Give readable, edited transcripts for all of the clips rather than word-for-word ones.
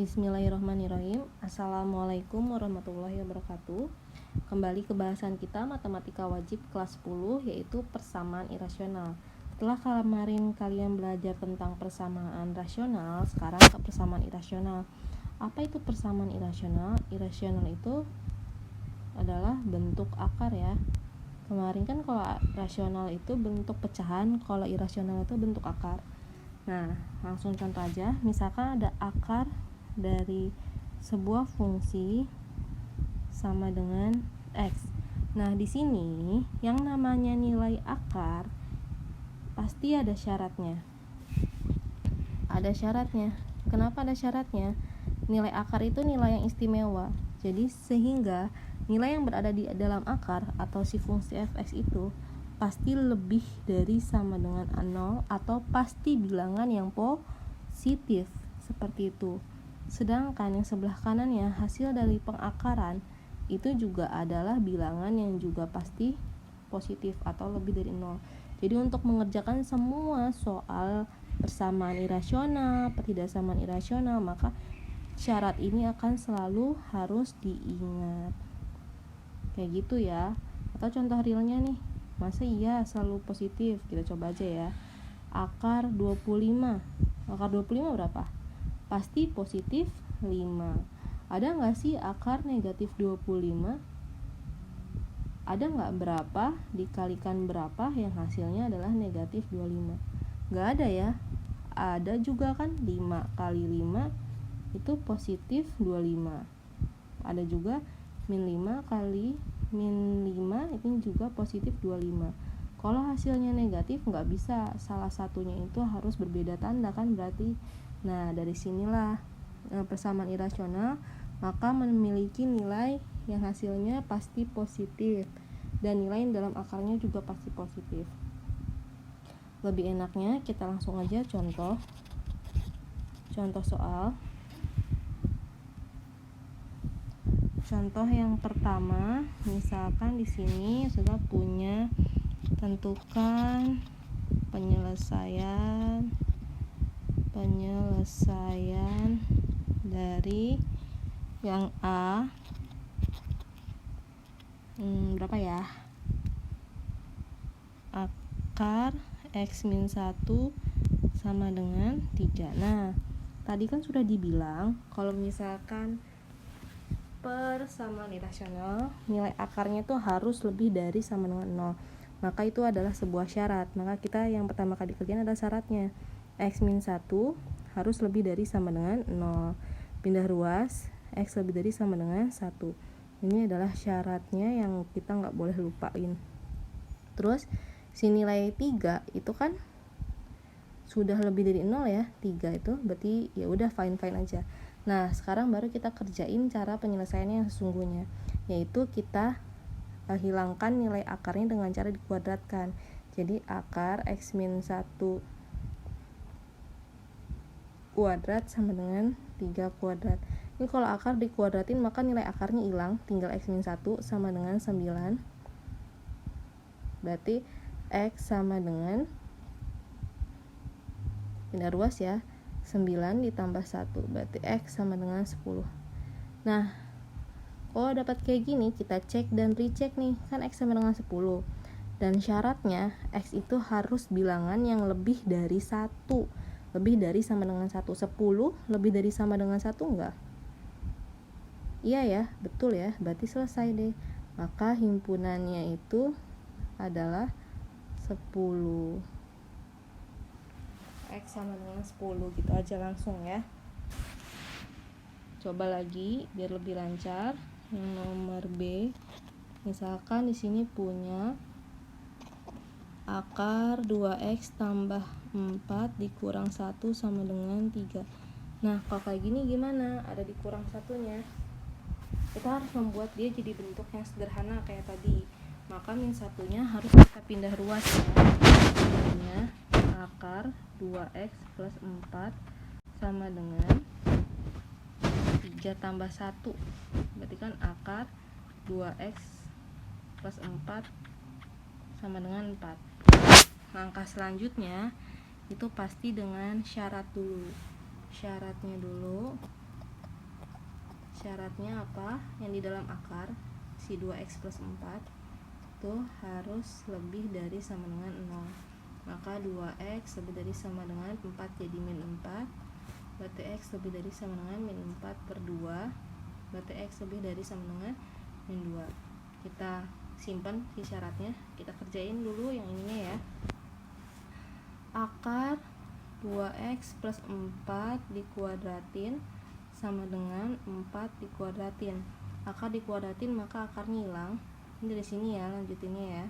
Bismillahirrahmanirrahim. Assalamualaikum warahmatullahi wabarakatuh. Kembali ke bahasan kita matematika wajib kelas 10, yaitu persamaan irasional. Setelah kemarin kalian belajar tentang persamaan rasional, sekarang ke persamaan irasional. Apa itu persamaan irasional? Irasional itu adalah bentuk akar ya. Kemarin kan kalau rasional itu bentuk pecahan, kalau irasional itu bentuk akar. Nah, langsung contoh aja. Misalkan ada akar dari sebuah fungsi sama dengan X. Nah, di sini yang namanya nilai akar pasti ada syaratnya. Ada syaratnya. Kenapa ada syaratnya? Nilai akar itu nilai yang istimewa. Jadi sehingga nilai yang berada di dalam akar atau si fungsi fx itu pasti lebih dari sama dengan 0 atau pasti bilangan yang positif, seperti itu. Sedangkan yang sebelah kanannya hasil dari pengakaran itu juga adalah bilangan yang juga pasti positif atau lebih dari 0. Jadi untuk mengerjakan semua soal persamaan irasional, pertidaksamaan irasional, maka syarat ini akan selalu harus diingat. Kayak gitu ya. Atau contoh realnya nih, masa iya selalu positif? Kita coba aja ya. Akar 25. Akar 25 berapa? Pasti positif 5. Ada nggak sih akar negatif 25? Ada nggak berapa dikalikan berapa yang hasilnya adalah negatif 25? Nggak ada ya. Ada juga kan, 5 kali 5 itu positif 25. Ada juga min 5 kali min 5 itu juga positif 25. Kalau hasilnya negatif nggak bisa, salah satunya itu harus berbeda tanda kan berarti. Nah, dari sinilah persamaan irasional maka memiliki nilai yang hasilnya pasti positif dan nilai dalam akarnya juga pasti positif. Lebih enaknya kita langsung aja contoh soal. Contoh yang pertama, misalkan di sini sudah punya tentukan penyelesaian dari yang A berapa ya? Akar X min 1 sama dengan 3. Nah, tadi kan sudah dibilang kalau misalkan persamaan irasional nilai akarnya tuh harus lebih dari sama dengan 0. Maka itu adalah sebuah syarat. Maka kita yang pertama kali kerjain adalah syaratnya. X min 1 harus lebih dari sama dengan 0. Pindah ruas, X lebih dari sama dengan 1. Ini adalah syaratnya yang kita nggak boleh lupain. Terus si nilai 3 itu kan sudah lebih dari 0 ya. 3 itu berarti ya udah fine aja. Nah, sekarang baru kita kerjain cara penyelesaiannya yang sesungguhnya, yaitu kita hilangkan nilai akarnya dengan cara dikuadratkan. Jadi akar X min 1 kuadrat sama dengan 3 kuadrat. Ini kalau akar dikuadratin maka nilai akarnya hilang, tinggal X min 1 sama dengan 9. Berarti X sama dengan, pindah ruas ya, 9 ditambah 1 berarti X sama dengan 10. Nah, kalau dapat kayak gini kita cek dan recheck nih, kan X sama dengan 10. Dan syaratnya X itu harus bilangan yang lebih dari 1. Lebih dari sama dengan 1. 10 lebih dari sama dengan 1 enggak? Iya ya, betul ya. Berarti selesai deh. Maka himpunannya itu adalah 10. X sama dengan 10, gitu aja langsung ya. Coba lagi biar lebih lancar. Yang nomor B, misalkan di sini punya akar 2x tambah 4 dikurang 1 sama dengan 3. Nah, kalau kayak gini gimana? Ada dikurang satunya. Kita harus membuat dia jadi bentuk yang sederhana kayak tadi. Maka min satunya harus kita pindah ruas ya. Akar 2x plus 4 sama dengan 3 tambah 1. Berarti kan akar 2x plus 4 sama dengan 4. Langkah selanjutnya itu pasti dengan syarat dulu. Syaratnya dulu syaratnya apa? Yang di dalam akar si 2x plus 4 itu harus lebih dari sama dengan 0. Maka 2x lebih dari sama dengan 4 jadi min 4, berarti x lebih dari sama dengan min 4 per 2, berarti x lebih dari sama dengan min 2. Kita simpan si syaratnya, kita kerjain dulu yang ininya ya. Akar 2x plus 4 dikuadratin sama dengan 4 dikuadratin. Akar dikuadratin maka akarnya hilang. Ini dari sini ya, lanjutinnya ya.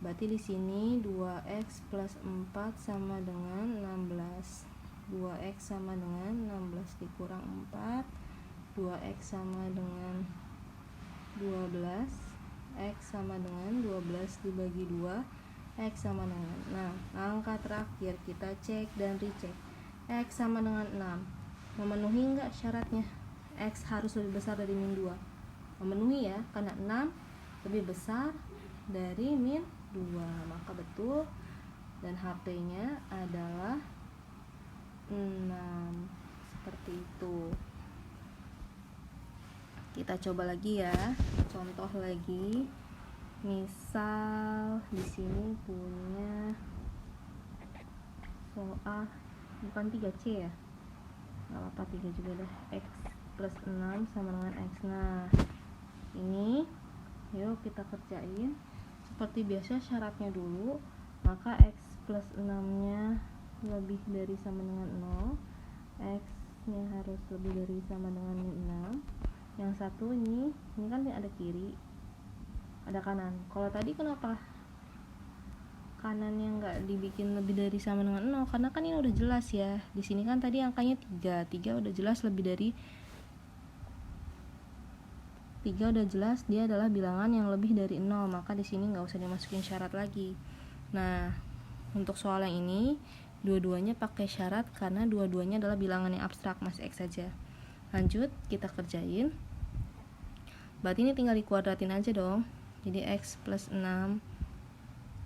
Berarti di sini 2x plus 4 sama dengan 16. 2x sama dengan 16 dikurang 4. 2x sama dengan 12. X sama dengan 12 dibagi 2. X sama dengan 6. Angka terakhir kita cek dan recheck. X sama dengan 6. Memenuhi enggak syaratnya? X harus lebih besar dari min 2. Memenuhi ya, karena 6 lebih besar dari min 2. Maka betul, dan HP-nya adalah 6. Seperti itu. Kita coba lagi ya, contoh lagi. Misal di sini punya soal bukan 3C ya, nggak apa-apa 3 juga dah. X plus 6 sama dengan X. Nah ini yuk kita kerjain seperti biasa syaratnya dulu. Maka X plus 6 nya lebih dari sama dengan 0, X nya harus lebih dari sama dengan min 6. Yang satu ini kan ada kiri ada kanan. Kalau tadi kenapa kanannya nggak dibikin lebih dari sama dengan 0? Karena kan ini udah jelas ya. Di sini kan tadi angkanya 3 udah jelas lebih dari 3, udah jelas dia adalah bilangan yang lebih dari 0. Maka di sini nggak usah dimasukin syarat lagi. Nah, untuk soal yang ini dua-duanya pakai syarat karena dua-duanya adalah bilangan yang abstrak, masih X saja. Lanjut, kita kerjain. Berarti ini tinggal dikuadratin aja dong. Jadi X plus 6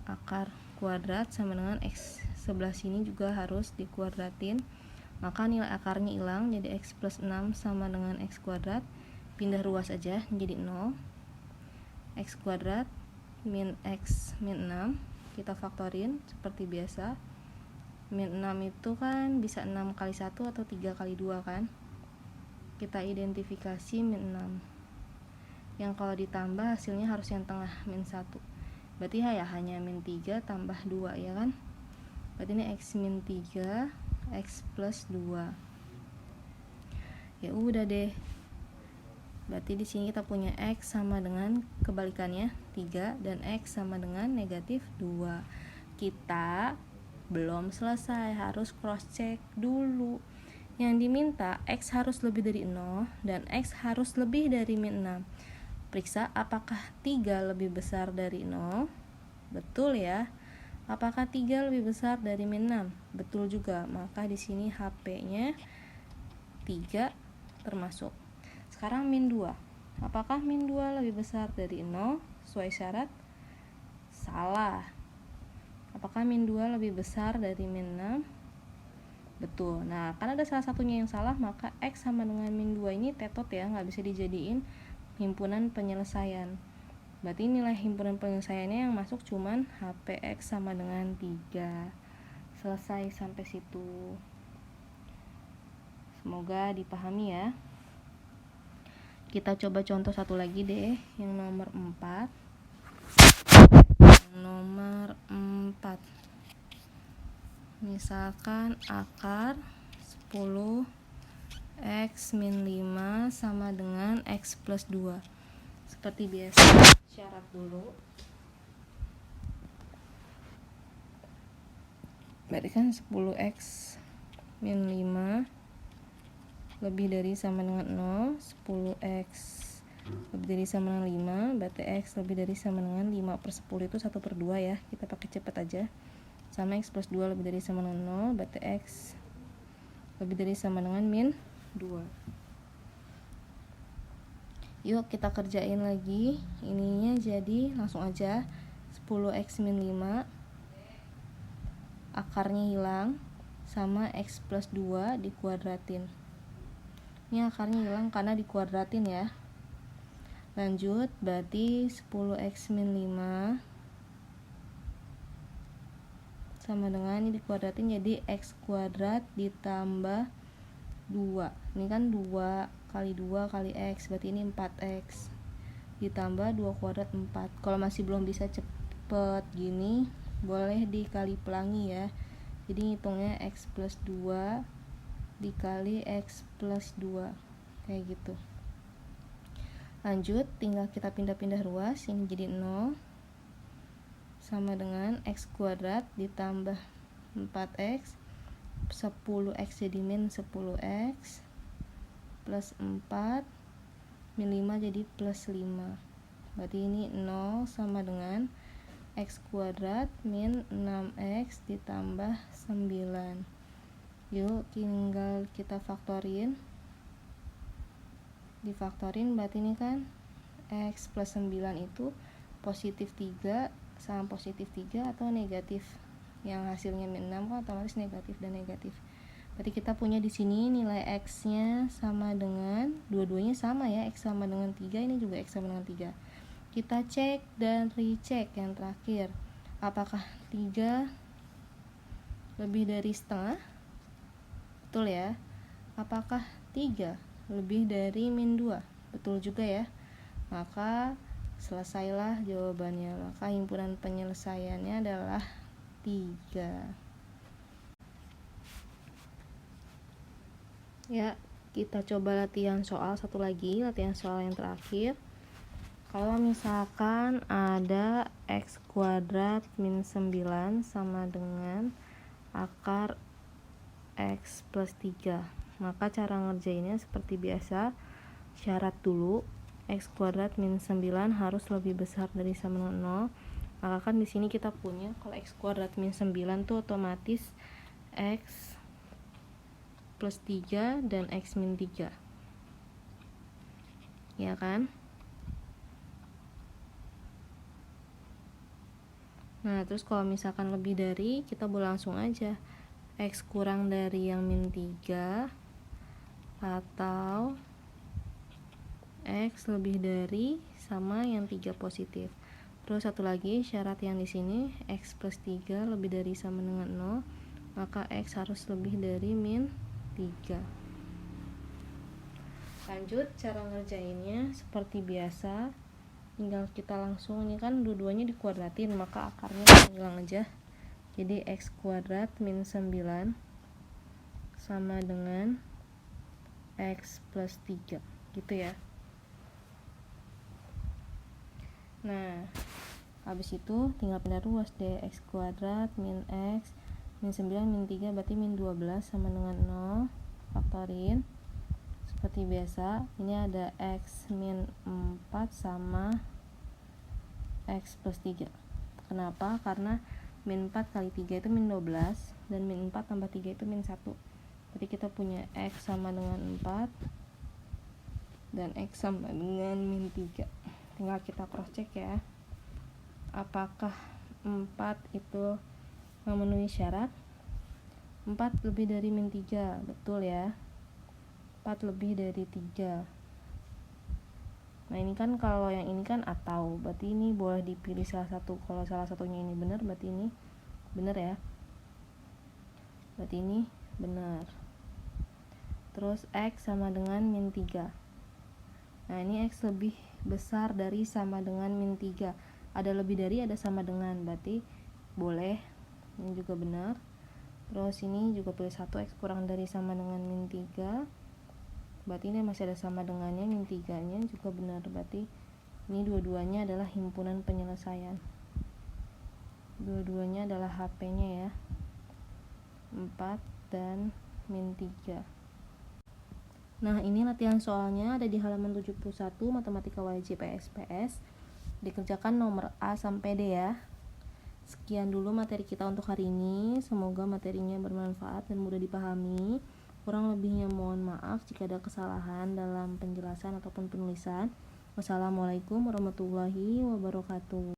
akar kuadrat sama dengan X sebelah sini juga harus dikuadratin. Maka nilai akarnya hilang, jadi X plus 6 sama dengan X kuadrat. Pindah ruas aja menjadi 0. X kuadrat min X min 6. Kita faktorin seperti biasa. Min 6 itu kan bisa 6 kali 1 atau 3 kali 2 kan. Kita identifikasi min 6. Yang kalau ditambah hasilnya harus yang tengah, min 1. Berarti ya hanya min 3 tambah 2 ya kan. Berarti ini X min 3, X plus 2. Ya udah deh. Berarti di sini kita punya X sama dengan kebalikannya 3 dan X sama dengan negatif 2. Kita belum selesai, harus cross check dulu. Yang diminta X harus lebih dari 0 dan X harus lebih dari min 6. Periksa apakah 3 lebih besar dari 0? Betul ya. Apakah 3 lebih besar dari min 6? Betul juga. Maka di sini HP-nya 3 termasuk. Sekarang min 2. Apakah min 2 lebih besar dari 0 sesuai syarat? Salah. Apakah min 2 lebih besar dari min 6? Betul. Nah, karena ada salah satunya yang salah, maka X sama dengan min 2 ini tetot ya, nggak bisa dijadiin himpunan penyelesaian. Berarti nilai himpunan penyelesaiannya yang masuk cuman HPX sama dengan 3. Selesai sampai situ. Semoga dipahami ya. Kita coba contoh satu lagi deh, yang nomor 4. Nomor 4. Misalkan akar 10 X min 5 sama dengan X plus 2. Seperti biasa, syarat dulu. Berarti kan 10X min 5 lebih dari sama dengan 0. 10X lebih dari sama dengan 5, berarti X lebih dari sama dengan 5 per 10 itu 1 per 2 ya. Kita pakai cepat aja. Sama X plus 2 lebih dari sama dengan 0, berarti X lebih dari sama dengan min 2. Yuk kita kerjain lagi. Ininya jadi langsung aja 10X min 5 akarnya hilang sama X plus 2 dikuadratin. Ini akarnya hilang karena dikuadratin ya. Lanjut, berarti 10x min 5 sama dengan ini dikuadratin jadi x kuadrat ditambah 2. Ini kan 2 kali 2 kali x, berarti ini 4x ditambah 2 kuadrat 4. Kalau masih belum bisa cepet gini, boleh dikali pelangi ya. Jadi ngitungnya x plus 2 dikali x plus 2 kayak gitu. Lanjut, tinggal kita pindah-pindah ruas, ini jadi 0 sama dengan x kuadrat ditambah 4x 10x jadi min 10x plus 4 min 5 jadi plus 5. Berarti ini 0 sama dengan x kuadrat min 6x ditambah 9. Yuk tinggal kita faktorin. Difaktorin berarti ini kan x plus 9 itu positif 3 sama positif 3 atau negatif. Yang hasilnya min 6 kan otomatis negatif dan negatif. Berarti kita punya di sini nilai x-nya sama dengan dua-duanya sama ya, x sama dengan 3, ini juga x sama dengan 3. Kita cek dan recheck yang terakhir. Apakah 3 lebih dari setengah? Betul ya. Apakah 3 lebih dari min 2? Betul juga ya. Maka selesailah jawabannya. Maka himpunan penyelesaiannya adalah 3. Ya, kita coba latihan soal satu lagi, latihan soal yang terakhir. Kalau misalkan ada x kuadrat min 9 sama dengan akar x plus 3, maka cara ngerjainnya seperti biasa. Syarat dulu, x kuadrat min 9 harus lebih besar dari sama dengan 0. Maka kan di sini kita punya kalau x kuadrat min 9 tuh otomatis x plus 3 dan x min 3. Ya kan? Nah, terus kalau misalkan lebih dari, kita boleh langsung aja x kurang dari yang min 3 atau x lebih dari sama yang 3 positif. Terus satu lagi syarat yang di sini x plus 3 lebih dari sama dengan 0, maka x harus lebih dari min 3. Lanjut, cara ngerjainnya seperti biasa. Tinggal kita langsung, ini kan dua-duanya dikuadratin, maka akarnya hilang aja. Jadi x kuadrat min 9 sama dengan x plus 3 gitu ya. Nah, habis itu tinggal pindah ruas deh. X kuadrat min x min 9 min 3 berarti min 12 sama dengan 0. Faktorin seperti biasa. Ini ada x min 4 sama x plus 3. Kenapa? Karena min 4 kali 3 itu min 12 dan min 4 tambah 3 itu min 1. Berarti kita punya x sama dengan 4 dan x sama dengan min 3. Tinggal kita cross check ya. Apakah 4 itu memenuhi syarat? 4 lebih dari min 3, betul ya. 4 lebih dari 3. Nah, ini kan kalau yang ini kan atau, berarti ini boleh dipilih salah satu. Kalau salah satunya ini benar, berarti ini benar ya. Berarti ini benar. Terus x sama dengan min 3. Nah, ini x lebih besar dari sama dengan min 3. Ada lebih dari, ada sama dengan, berarti boleh. Ini juga benar. Terus ini juga pilih 1, x kurang dari sama dengan min 3. Berarti ini masih ada sama dengannya, min 3-nya juga benar. Berarti ini dua-duanya adalah himpunan penyelesaian. Dua-duanya adalah HP-nya ya. 4 dan min 3. Nah, ini latihan soalnya ada di halaman 71 Matematika Wajib SPS. Dikerjakan nomor A sampai D ya. Sekian dulu materi kita untuk hari ini. Semoga materinya bermanfaat dan mudah dipahami. Kurang lebihnya mohon maaf jika ada kesalahan dalam penjelasan ataupun penulisan. Wassalamualaikum warahmatullahi wabarakatuh.